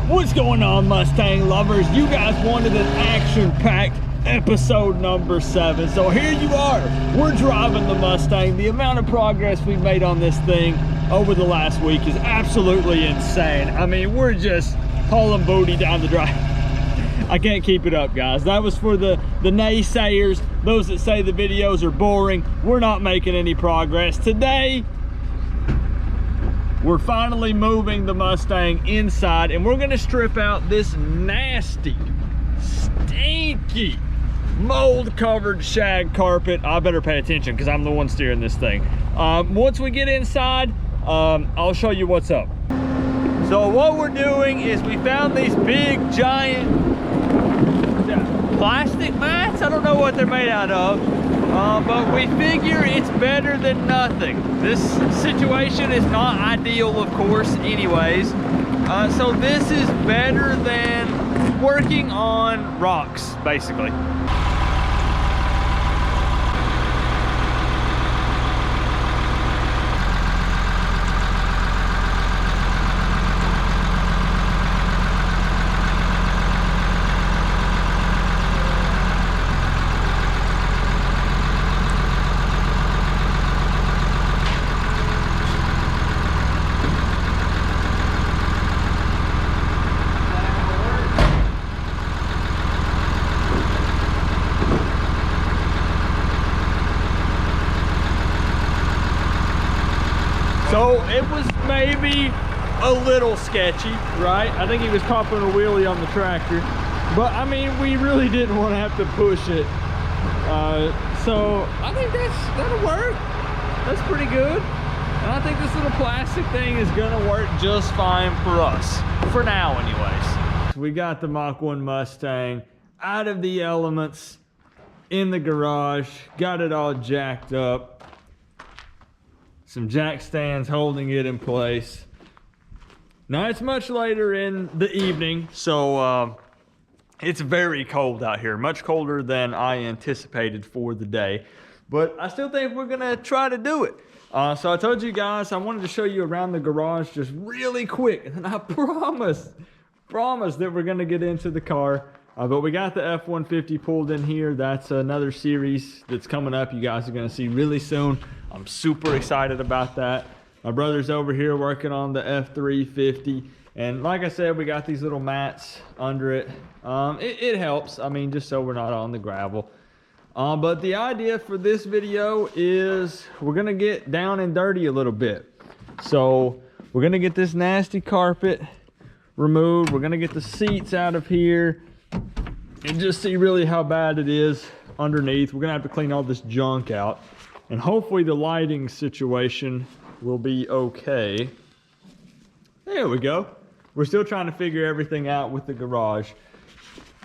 What's going on, Mustang lovers? You guys wanted an action-packed episode number 7, so here you are. We're driving the Mustang. The amount of progress we've made on this thing over the last week is absolutely insane. I mean, we're just hauling booty down the drive. I can't keep it up, guys. That was for the naysayers, those that say the videos are boring. We're not making any progress. Today, we're finally moving the Mustang inside, and we're gonna strip out this nasty, stinky, mold-covered shag carpet. I better pay attention because I'm the one steering this thing. Once we get inside, I'll show you what's up. So what we're doing is we found these big, giant plastic mats. I don't know what they're made out of, but we figure it's better than nothing. This situation is not ideal, of course, anyways. So this is better than working on rocks, basically. So it was maybe a little sketchy, right? I think he was popping a wheelie on the tractor, but I mean, we really didn't want to have to push it. So I think that'll work. That's pretty good. And I think this little plastic thing is gonna work just fine for us, for now anyways. We got the Mach 1 Mustang out of the elements in the garage, got it all jacked up. Some jack stands holding it in place. Now it's much later in the evening, so it's very cold out here, much colder than I anticipated for the day, but I still think we're gonna try to do it. So I told you guys I wanted to show you around the garage just really quick, and I promise that we're gonna get into the car. But we got the F-150 pulled in here. That's another series that's coming up. You guys are gonna see really soon. I'm super excited about that. My brother's over here working on the F-350. And like I said, we got these little mats under it. It helps, I mean, just so we're not on the gravel. But the idea for this video is we're gonna get down and dirty a little bit. So we're gonna get this nasty carpet removed. We're gonna get the seats out of here and just see really how bad it is underneath. We're gonna have to clean all this junk out. And hopefully the lighting situation will be okay. There we go. We're still trying to figure everything out with the garage.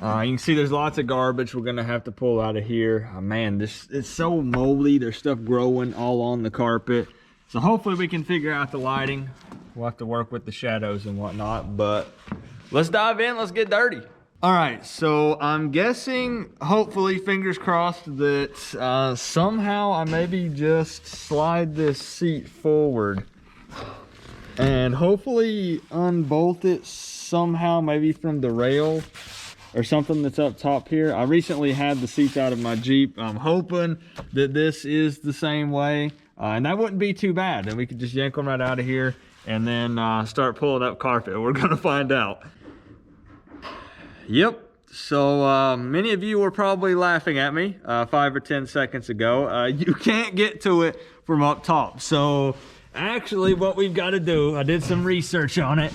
You can see there's lots of garbage we're gonna have to pull out of here. Oh, man, it's so moldy. There's stuff growing all on the carpet. So hopefully we can figure out the lighting. We'll have to work with the shadows and whatnot, but let's dive in, let's get dirty. All right, so I'm guessing, hopefully, fingers crossed, that somehow I maybe just slide this seat forward and hopefully unbolt it somehow, maybe from the rail or something that's up top here. I recently had the seats out of my Jeep. I'm hoping that this is the same way, and that wouldn't be too bad. And we could just yank them right out of here and then start pulling up carpet. We're gonna find out. Yep, so many of you were probably laughing at me 5 or 10 seconds ago. You can't get to it from up top. So actually what we've got to do, I did some research on it,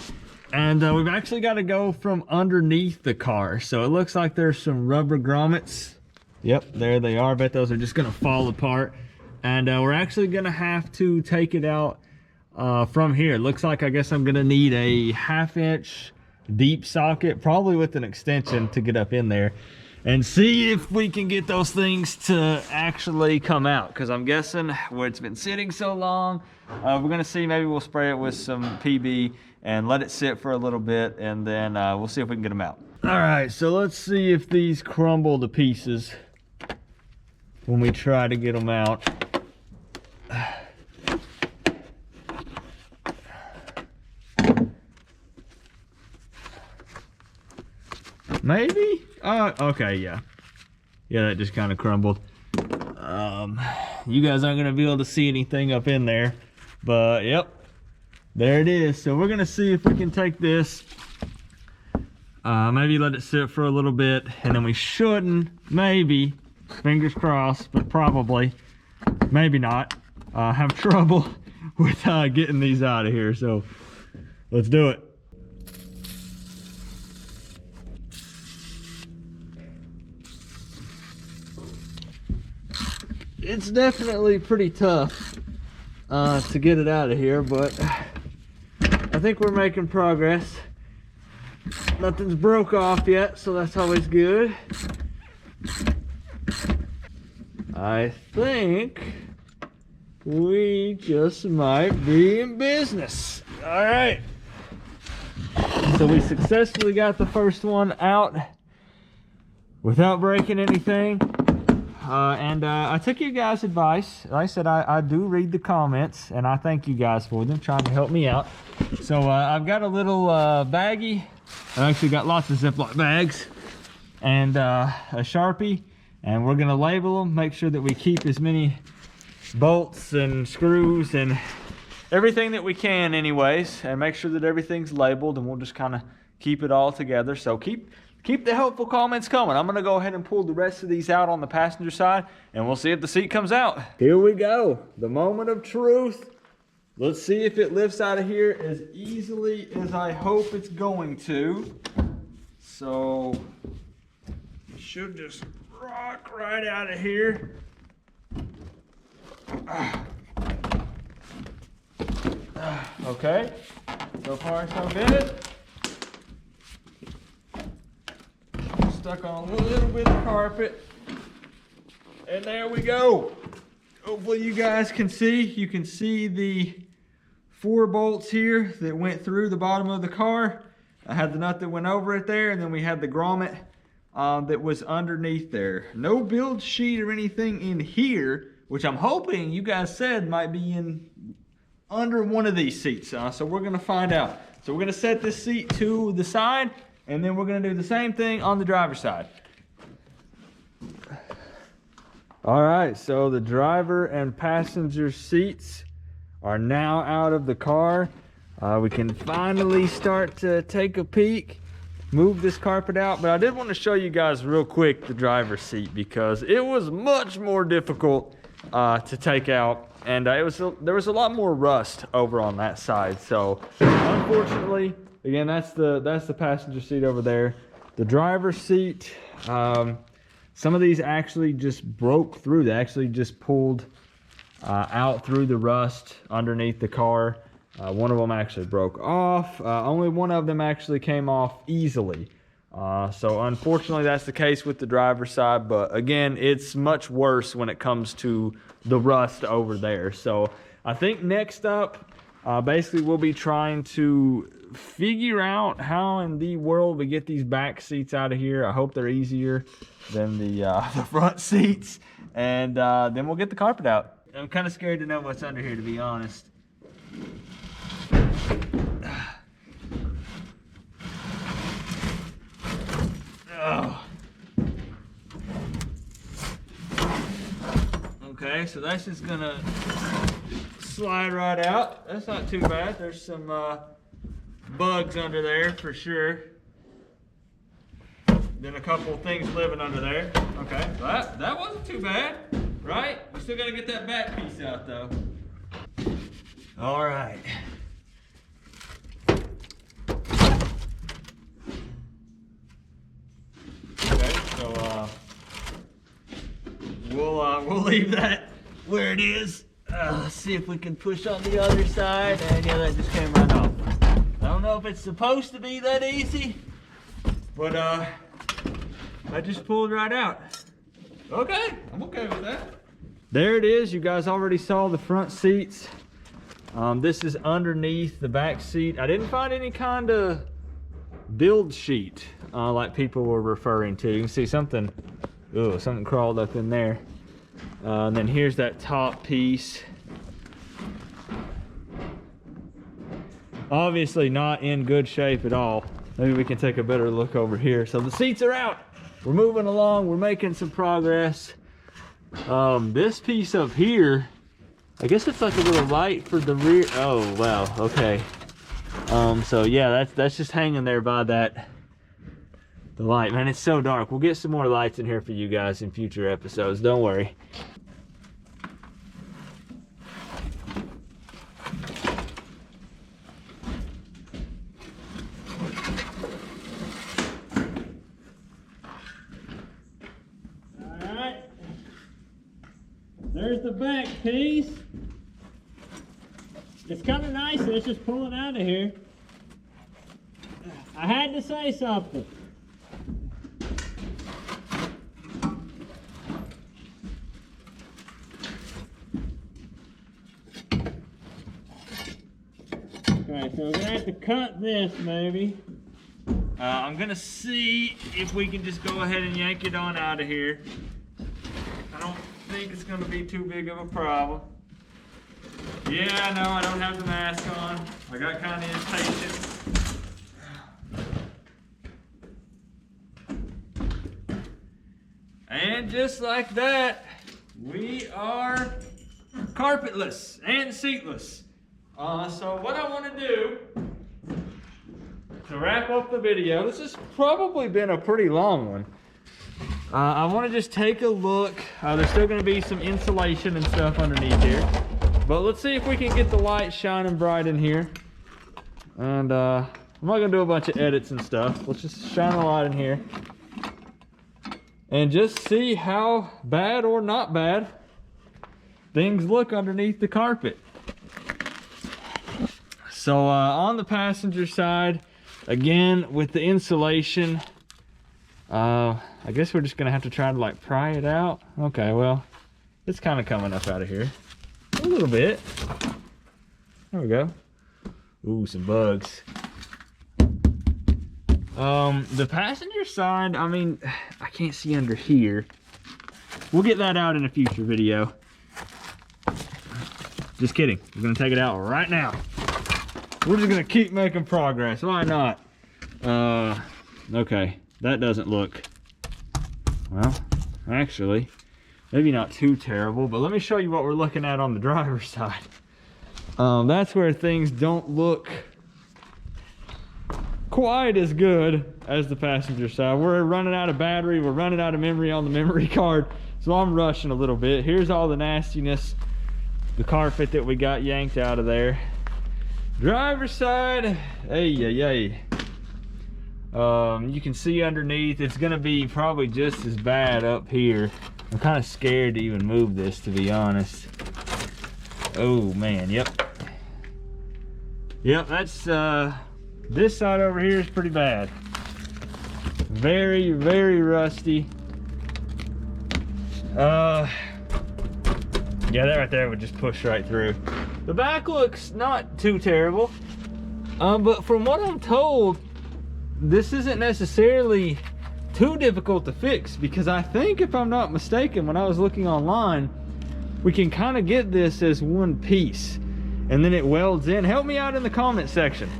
and we've actually got to go from underneath the car. So it looks like there's some rubber grommets. Yep, there they are. I bet those are just gonna fall apart. And we're actually gonna have to take it out from here. It looks like, I guess I'm gonna need a 1/2 inch deep socket, probably with an extension, to get up in there and see if we can get those things to actually come out, because I'm guessing where it's been sitting so long, we're gonna see, maybe we'll spray it with some PB and let it sit for a little bit, and then we'll see if we can get them out. All right, so let's see if these crumble to pieces when we try to get them out. Maybe? Okay, yeah. Yeah, that just kind of crumbled. You guys aren't gonna be able to see anything up in there, but yep, there it is. So we're gonna see if we can take this, maybe let it sit for a little bit, and then we shouldn't, maybe, fingers crossed, but probably, maybe not, have trouble with getting these out of here. So let's do it. It's definitely pretty tough to get it out of here, but I think we're making progress. Nothing's broke off yet, so that's always good. I think we just might be in business. All right. So we successfully got the first one out without breaking anything. I took your guys' advice. Like I said, I do read the comments, and I thank you guys for them, trying to help me out. So I've got a little baggie. I actually got lots of Ziploc bags and a Sharpie, and we're gonna label them, make sure that we keep as many bolts and screws and everything that we can anyways, and make sure that everything's labeled, and we'll just kind of keep it all together. So keep the helpful comments coming. I'm gonna go ahead and pull the rest of these out on the passenger side, and we'll see if the seat comes out. Here we go, the moment of truth. Let's see if it lifts out of here as easily as I hope it's going to. So it should just rock right out of here. Okay, so far so good. Stuck on a little bit of carpet, and there we go. Hopefully you guys can see. You can see the 4 bolts here that went through the bottom of the car. I had the nut that went over it there, and then we had the grommet that was underneath there. No build sheet or anything in here, which I'm hoping you guys said might be in under one of these seats. So we're gonna find out. So we're gonna set this seat to the side, and then we're gonna do the same thing on the driver's side. All right, so the driver and passenger seats are now out of the car. We can finally start to take a peek, move this carpet out, but I did want to show you guys real quick the driver's seat, because it was much more difficult to take out, and there was a lot more rust over on that side. So unfortunately, again, that's the passenger seat over there. The driver's seat, some of these actually just broke through. They actually just pulled out through the rust underneath the car. One of them actually broke off. Only one of them actually came off easily. So unfortunately that's the case with the driver's side, but again, it's much worse when it comes to the rust over there. So I think next up, basically we'll be trying to figure out how in the world we get these back seats out of here. I hope they're easier than the front seats, and then we'll get the carpet out. I'm kind of scared to know what's under here, to be honest. Oh. Okay, so that's just gonna slide right out. That's not too bad. There's some bugs under there for sure. Then a couple of things living under there. Okay, that wasn't too bad, right? We still gotta get that back piece out though. All right. Okay, so we'll leave that where it is. Let's see if we can push on the other side, and yeah, that just came right off. I don't know if it's supposed to be that easy, but I just pulled right out. Okay, I'm okay with that. There it is. You guys already saw the front seats. This is underneath the back seat. I didn't find any kind of build sheet like people were referring to. You can see something crawled up in there. And then here's that top piece. Obviously not in good shape at all. maybe we can take a better look over here. So the seats are out. We're moving along. We're making some progress. This piece up here, I guess it's like a little light for the rear. Oh, wow. Okay. So yeah, that's just hanging there by the light. Man, it's so dark. We'll get some more lights in here for you guys in future episodes. Don't worry. There's the back piece. It's kind of nice that it's just pulling out of here. I had to say something. Okay, so we're gonna have to cut this maybe. I'm gonna see if we can just go ahead and yank it on out of here. I don't think it's going to be too big of a problem. Yeah, no, I don't have the mask on. I got kind of impatient. And just like that, we are carpetless and seatless. So what I want to do to wrap up the video, this has probably been a pretty long one. I want to just take a look. There's still going to be some insulation and stuff underneath here. But let's see if we can get the light shining bright in here. And I'm not going to do a bunch of edits and stuff. Let's just shine a light in here. And just see how bad or not bad things look underneath the carpet. So on the passenger side, again, with the insulation, I guess we're just gonna have to try to like pry it out. Okay, well, it's kind of coming up out of here a little bit. There we go. Ooh, some bugs. The passenger side, I mean, I can't see under here. We'll get that out in a future video. Just kidding. We're gonna take it out right now. We're just gonna keep making progress. Why not? Okay, that doesn't look, well, actually, maybe not too terrible, but let me show you what we're looking at on the driver's side. That's where things don't look quite as good as the passenger side. We're running out of battery, we're running out of memory on the memory card, so I'm rushing a little bit. Here's all the nastiness, the carpet that we got yanked out of there. Driver's side, hey. You can see underneath, it's gonna be probably just as bad up here. I'm kind of scared to even move this, to be honest. Oh man, yep, that's this side over here is pretty bad. Very rusty. Yeah, that right there would just push right through. The back looks not too terrible, but from what I'm told, this isn't necessarily too difficult to fix, because I think, if I'm not mistaken, when I was looking online, we can kind of get this as one piece and then it welds in. Help me out in the comment section.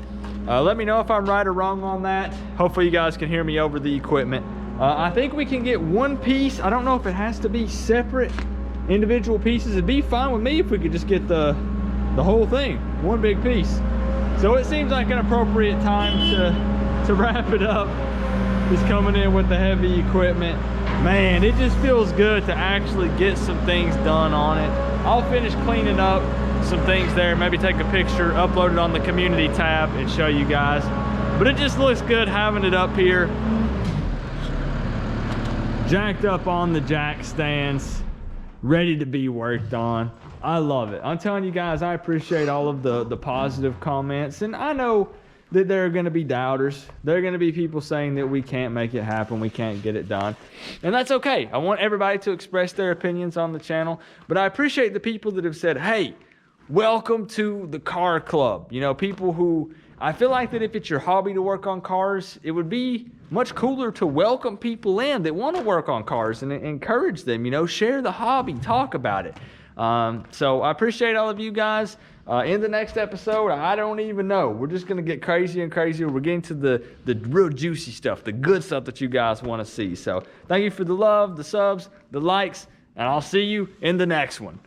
Let me know if I'm right or wrong on that. Hopefully you guys can hear me over the equipment. I think we can get one piece. I don't know if it has to be separate individual pieces. It'd be fine with me if we could just get the whole thing, one big piece. So it seems like an appropriate time to wrap it up. He's coming in with the heavy equipment. Man, it just feels good to actually get some things done on it. I'll finish cleaning up some things there, maybe take a picture, upload it on the community tab and show you guys. But it just looks good having it up here, jacked up on the jack stands, ready to be worked on. I love it. I'm telling you guys, I appreciate all of the positive comments, and I know that there are going to be doubters. There are going to be people saying that we can't make it happen, we can't get it done, and that's okay. I want everybody to express their opinions on the channel, but I appreciate the people that have said, hey, welcome to the car club. You know, people who, I feel like that if it's your hobby to work on cars, it would be much cooler to welcome people in that want to work on cars and encourage them, you know, share the hobby, talk about it. So I appreciate all of you guys. In the next episode, I don't even know. We're just going to get crazier and crazier. We're getting to the real juicy stuff, the good stuff that you guys want to see. So thank you for the love, the subs, the likes, and I'll see you in the next one.